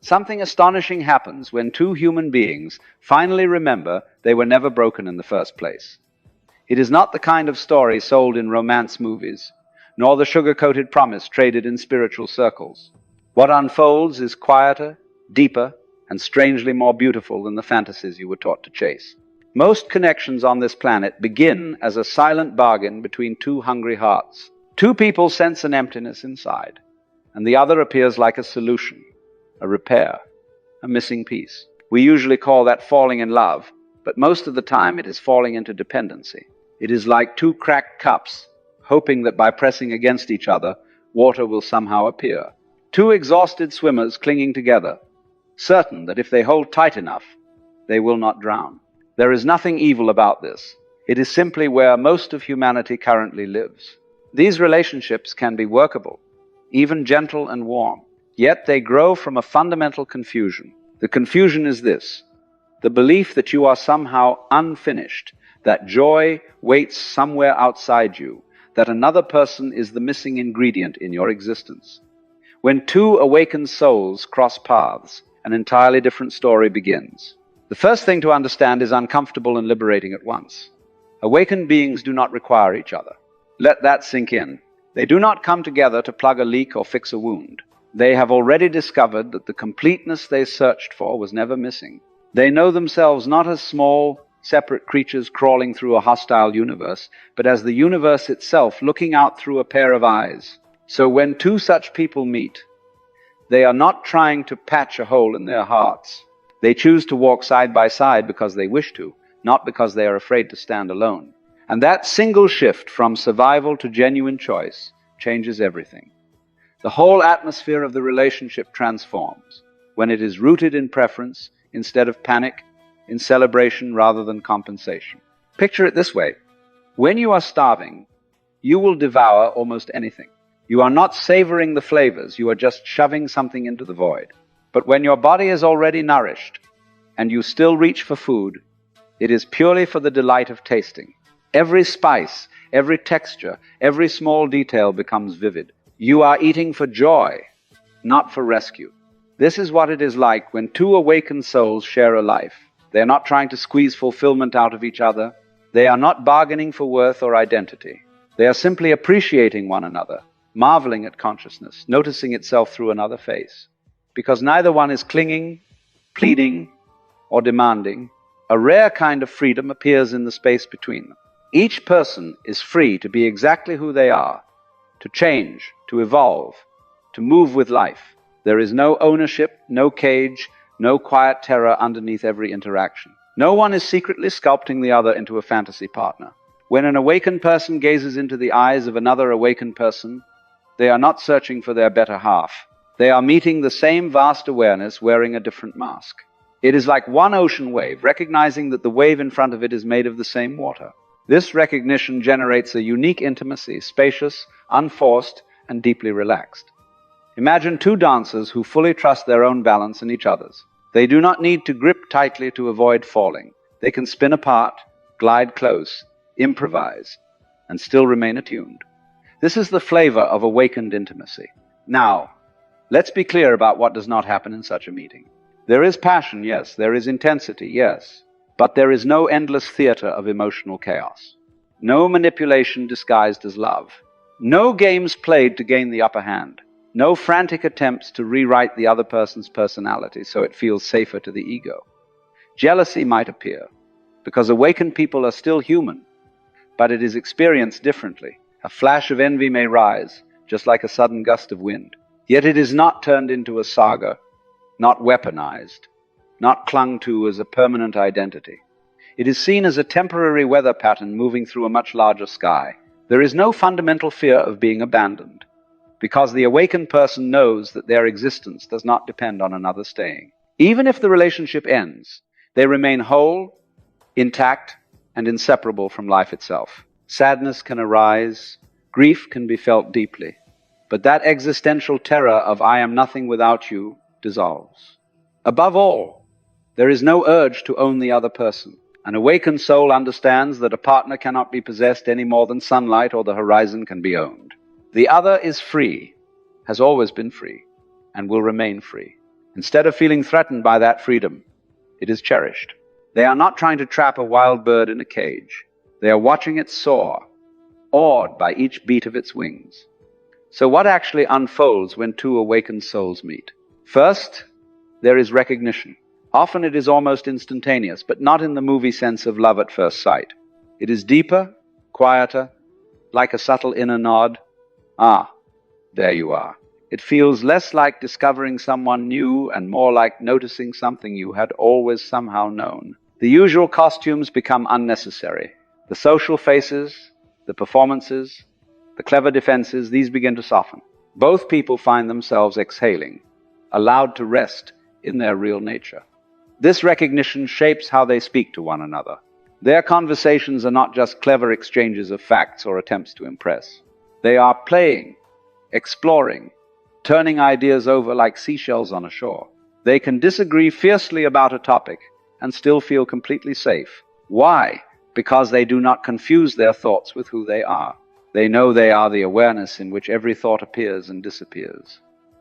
Something astonishing happens when two human beings finally remember they were never broken in the first place. It is not the kind of story sold in romance movies, nor the sugar-coated promise traded in spiritual circles. What unfolds is quieter, deeper, and strangely more beautiful than the fantasies you were taught to chase. Most connections on this planet begin as a silent bargain between two hungry hearts. Two people sense an emptiness inside, and the other appears like a solution, a repair, a missing piece. We usually call that falling in love, but most of the time it is falling into dependency. It is like two cracked cups, hoping that by pressing against each other, water will somehow appear. Two exhausted swimmers clinging together, certain that if they hold tight enough, they will not drown. There is nothing evil about this. It is simply where most of humanity currently lives. These relationships can be workable, even gentle and warm, yet they grow from a fundamental confusion. The confusion is this: the belief that you are somehow unfinished, that joy waits somewhere outside you, that another person is the missing ingredient in your existence. When two awakened souls cross paths, an entirely different story begins. The first thing to understand is uncomfortable and liberating at once. Awakened beings do not require each other. Let that sink in. They do not come together to plug a leak or fix a wound. They have already discovered that the completeness they searched for was never missing. They know themselves not as small, separate creatures crawling through a hostile universe, but as the universe itself looking out through a pair of eyes. So when two such people meet, they are not trying to patch a hole in their hearts. They choose to walk side by side because they wish to, not because they are afraid to stand alone. And that single shift from survival to genuine choice changes everything. The whole atmosphere of the relationship transforms when it is rooted in preference instead of panic, in celebration rather than compensation. Picture it this way: when you are starving, you will devour almost anything. You are not savoring the flavors, you are just shoving something into the void. But when your body is already nourished and you still reach for food, it is purely for the delight of tasting. Every spice, every texture, every small detail becomes vivid. You are eating for joy, not for rescue. This is what it is like when two awakened souls share a life. They are not trying to squeeze fulfillment out of each other. They are not bargaining for worth or identity. They are simply appreciating one another, marveling at consciousness, noticing itself through another face. Because neither one is clinging, pleading, or demanding, a rare kind of freedom appears in the space between them. Each person is free to be exactly who they are, to change, to evolve, to move with life. There is no ownership, no cage, no quiet terror underneath every interaction. No one is secretly sculpting the other into a fantasy partner. When an awakened person gazes into the eyes of another awakened person, they are not searching for their better half. They are meeting the same vast awareness wearing a different mask. It is like one ocean wave, recognizing that the wave in front of it is made of the same water. This recognition generates a unique intimacy, spacious, unforced, and deeply relaxed. Imagine two dancers who fully trust their own balance and each other's. They do not need to grip tightly to avoid falling. They can spin apart, glide close, improvise, and still remain attuned. This is the flavor of awakened intimacy. Now, let's be clear about what does not happen in such a meeting. There is passion, yes. There is intensity, yes. But there is no endless theater of emotional chaos. No manipulation disguised as love. No games played to gain the upper hand. No frantic attempts to rewrite the other person's personality so it feels safer to the ego. Jealousy might appear, because awakened people are still human, but it is experienced differently. A flash of envy may rise, just like a sudden gust of wind. Yet it is not turned into a saga, not weaponized, not clung to as a permanent identity. It is seen as a temporary weather pattern moving through a much larger sky. There is no fundamental fear of being abandoned, because the awakened person knows that their existence does not depend on another staying. Even if the relationship ends, they remain whole, intact, and inseparable from life itself. Sadness can arise, grief can be felt deeply, but that existential terror of "I am nothing without you" dissolves. Above all, there is no urge to own the other person. An awakened soul understands that a partner cannot be possessed any more than sunlight or the horizon can be owned. The other is free, has always been free, and will remain free. Instead of feeling threatened by that freedom, it is cherished. They are not trying to trap a wild bird in a cage. They are watching it soar, awed by each beat of its wings. So what actually unfolds when two awakened souls meet? First, there is recognition. Often it is almost instantaneous, but not in the movie sense of love at first sight. It is deeper, quieter, like a subtle inner nod. Ah, there you are. It feels less like discovering someone new and more like noticing something you had always somehow known. The usual costumes become unnecessary. The social faces, the performances, the clever defenses, these begin to soften. Both people find themselves exhaling, allowed to rest in their real nature. This recognition shapes how they speak to one another. Their conversations are not just clever exchanges of facts or attempts to impress. They are playing, exploring, turning ideas over like seashells on a shore. They can disagree fiercely about a topic and still feel completely safe. Why? Because they do not confuse their thoughts with who they are. They know they are the awareness in which every thought appears and disappears.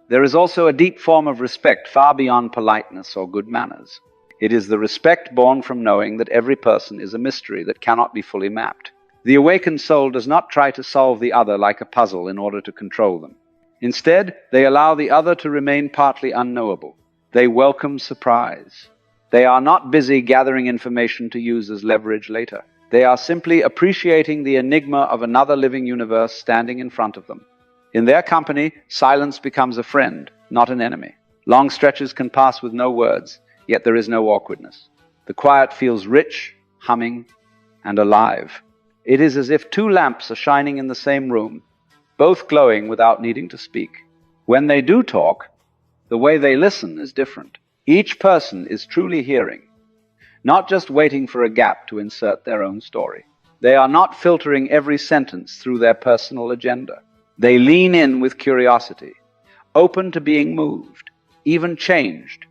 There is also a deep form of respect far beyond politeness or good manners. It is the respect born from knowing that every person is a mystery that cannot be fully mapped. The awakened soul does not try to solve the other like a puzzle in order to control them. Instead, they allow the other to remain partly unknowable. They welcome surprise. They are not busy gathering information to use as leverage later. They are simply appreciating the enigma of another living universe standing in front of them. In their company, silence becomes a friend, not an enemy. Long stretches can pass with no words, yet there is no awkwardness. The quiet feels rich, humming, and alive. It is as if two lamps are shining in the same room, both glowing without needing to speak. When they do talk, the way they listen is different. Each person is truly hearing, not just waiting for a gap to insert their own story. They are not filtering every sentence through their personal agenda. They lean in with curiosity, open to being moved, even changed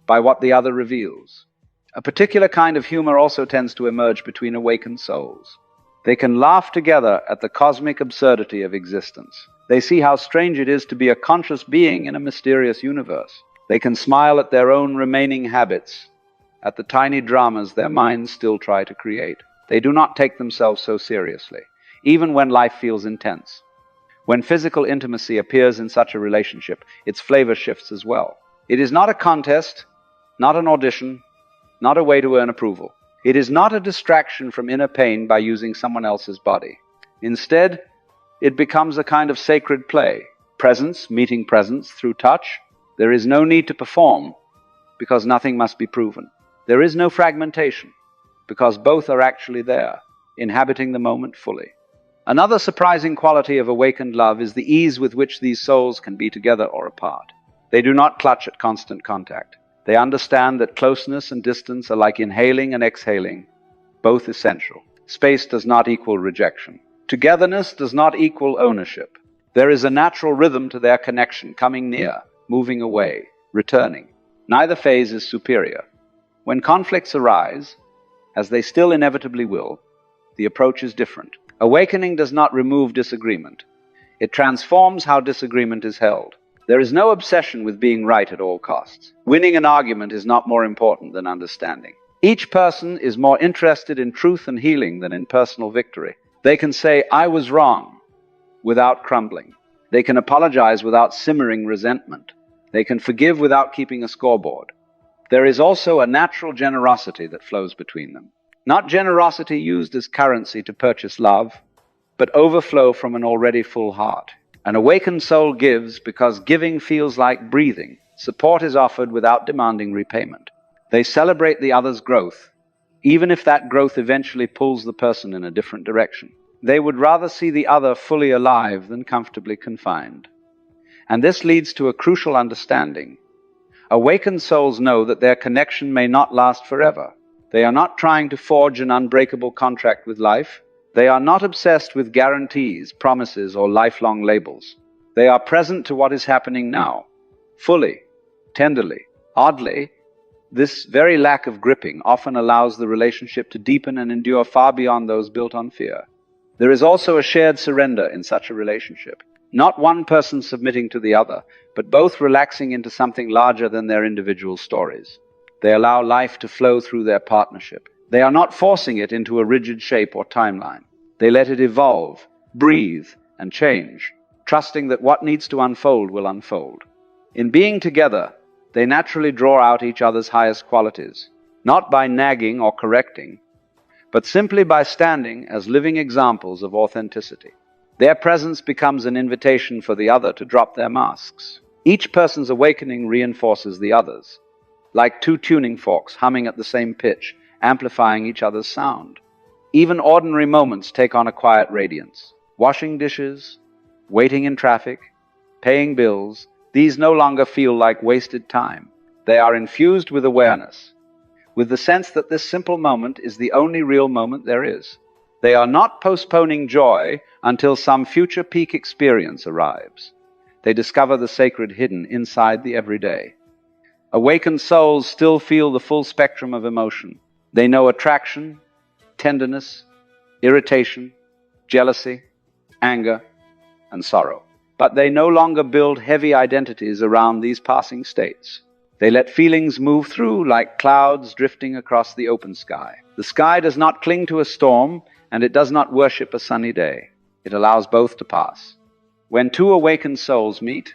by what the other reveals. A particular kind of humor also tends to emerge between awakened souls. They can laugh together at the cosmic absurdity of existence. They see how strange it is to be a conscious being in a mysterious universe. They can smile at their own remaining habits, at the tiny dramas their minds still try to create. They do not take themselves so seriously, even when life feels intense. When physical intimacy appears in such a relationship, its flavor shifts as well. It is not a contest, not an audition, not a way to earn approval. It is not a distraction from inner pain by using someone else's body. Instead, it becomes a kind of sacred play. Presence meeting presence through touch. There is no need to perform, because nothing must be proven. There is no fragmentation, because both are actually there, inhabiting the moment fully. Another surprising quality of awakened love is the ease with which these souls can be together or apart. They do not clutch at constant contact. They understand that closeness and distance are like inhaling and exhaling, both essential. Space does not equal rejection. Togetherness does not equal ownership. There is a natural rhythm to their connection, coming near, moving away, returning. Neither phase is superior. When conflicts arise, as they still inevitably will, the approach is different. Awakening does not remove disagreement. It transforms how disagreement is held. There is no obsession with being right at all costs. Winning an argument is not more important than understanding. Each person is more interested in truth and healing than in personal victory. They can say, "I was wrong," without crumbling. They can apologize without simmering resentment. They can forgive without keeping a scoreboard. There is also a natural generosity that flows between them. Not generosity used as currency to purchase love, but overflow from an already full heart. An awakened soul gives because giving feels like breathing. Support is offered without demanding repayment. They celebrate the other's growth, even if that growth eventually pulls the person in a different direction. They would rather see the other fully alive than comfortably confined. And this leads to a crucial understanding. Awakened souls know that their connection may not last forever. They are not trying to forge an unbreakable contract with life. They are not obsessed with guarantees, promises, or lifelong labels. They are present to what is happening now, fully, tenderly. Oddly, this very lack of gripping often allows the relationship to deepen and endure far beyond those built on fear. There is also a shared surrender in such a relationship. Not one person submitting to the other, but both relaxing into something larger than their individual stories. They allow life to flow through their partnership. They are not forcing it into a rigid shape or timeline. They let it evolve, breathe, and change, trusting that what needs to unfold will unfold. In being together, they naturally draw out each other's highest qualities, not by nagging or correcting, but simply by standing as living examples of authenticity. Their presence becomes an invitation for the other to drop their masks. Each person's awakening reinforces the others, like two tuning forks humming at the same pitch, amplifying each other's sound. Even ordinary moments take on a quiet radiance. Washing dishes, waiting in traffic, paying bills, these no longer feel like wasted time. They are infused with awareness, with the sense that this simple moment is the only real moment there is. They are not postponing joy until some future peak experience arrives. They discover the sacred hidden inside the everyday. Awakened souls still feel the full spectrum of emotion. They know attraction, tenderness, irritation, jealousy, anger, and sorrow. But they no longer build heavy identities around these passing states. They let feelings move through like clouds drifting across the open sky. The sky does not cling to a storm, and it does not worship a sunny day. It allows both to pass. When two awakened souls meet,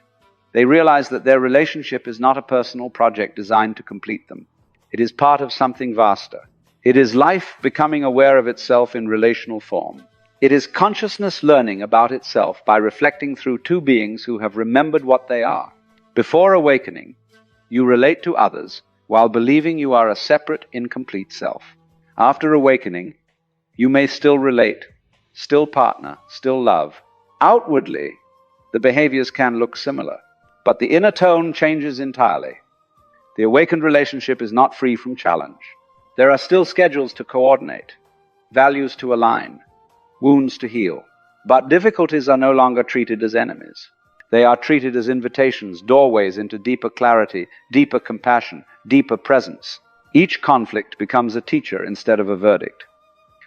they realize that their relationship is not a personal project designed to complete them. It is part of something vaster. It is life becoming aware of itself in relational form. It is consciousness learning about itself by reflecting through two beings who have remembered what they are. Before awakening, you relate to others while believing you are a separate, incomplete self. After awakening, you may still relate, still partner, still love. Outwardly, the behaviors can look similar, but the inner tone changes entirely. The awakened relationship is not free from challenge. There are still schedules to coordinate, values to align, wounds to heal. But difficulties are no longer treated as enemies. They are treated as invitations, doorways into deeper clarity, deeper compassion, deeper presence. Each conflict becomes a teacher instead of a verdict.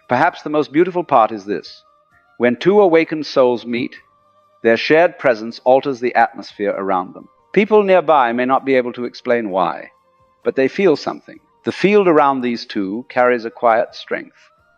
Perhaps the most beautiful part is this. When two awakened souls meet, their shared presence alters the atmosphere around them. People nearby may not be able to explain why, but they feel something. The field around these two carries a quiet strength.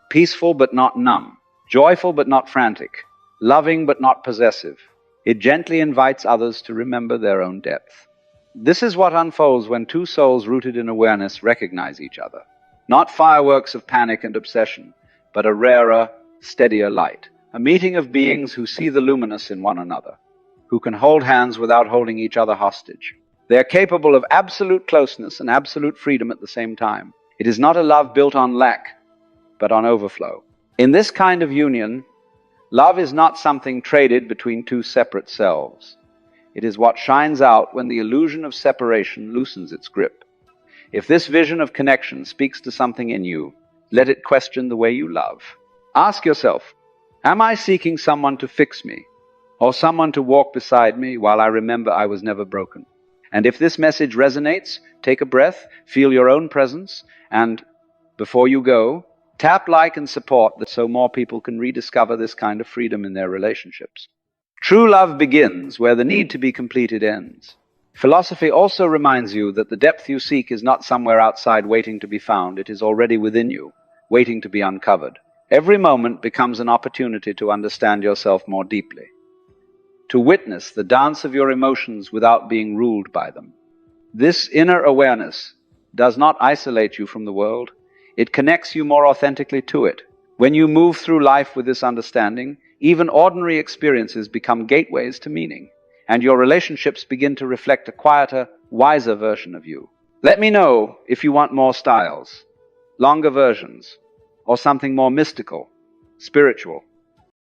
Peaceful but not numb. Joyful but not frantic. Loving but not possessive. It gently invites others to remember their own depth. This is what unfolds when two souls rooted in awareness recognize each other. Not fireworks of panic and obsession, but a rarer, steadier light. A meeting of beings who see the luminous in one another, who can hold hands without holding each other hostage. They are capable of absolute closeness and absolute freedom at the same time. It is not a love built on lack, but on overflow. In this kind of union, love is not something traded between two separate selves. It is what shines out when the illusion of separation loosens its grip. If this vision of connection speaks to something in you, let it question the way you love. Ask yourself, am I seeking someone to fix me, or someone to walk beside me while I remember I was never broken? And if this message resonates, take a breath, feel your own presence, and before you go, tap like and support that so more people can rediscover this kind of freedom in their relationships. True love begins where the need to be completed ends. Philosophy also reminds you that the depth you seek is not somewhere outside waiting to be found. It is already within you, waiting to be uncovered. Every moment becomes an opportunity to understand yourself more deeply, to witness the dance of your emotions without being ruled by them. This inner awareness does not isolate you from the world. It connects you more authentically to it. When you move through life with this understanding, even ordinary experiences become gateways to meaning, and your relationships begin to reflect a quieter, wiser version of you. Let me know if you want more styles, longer versions, or something more mystical, spiritual.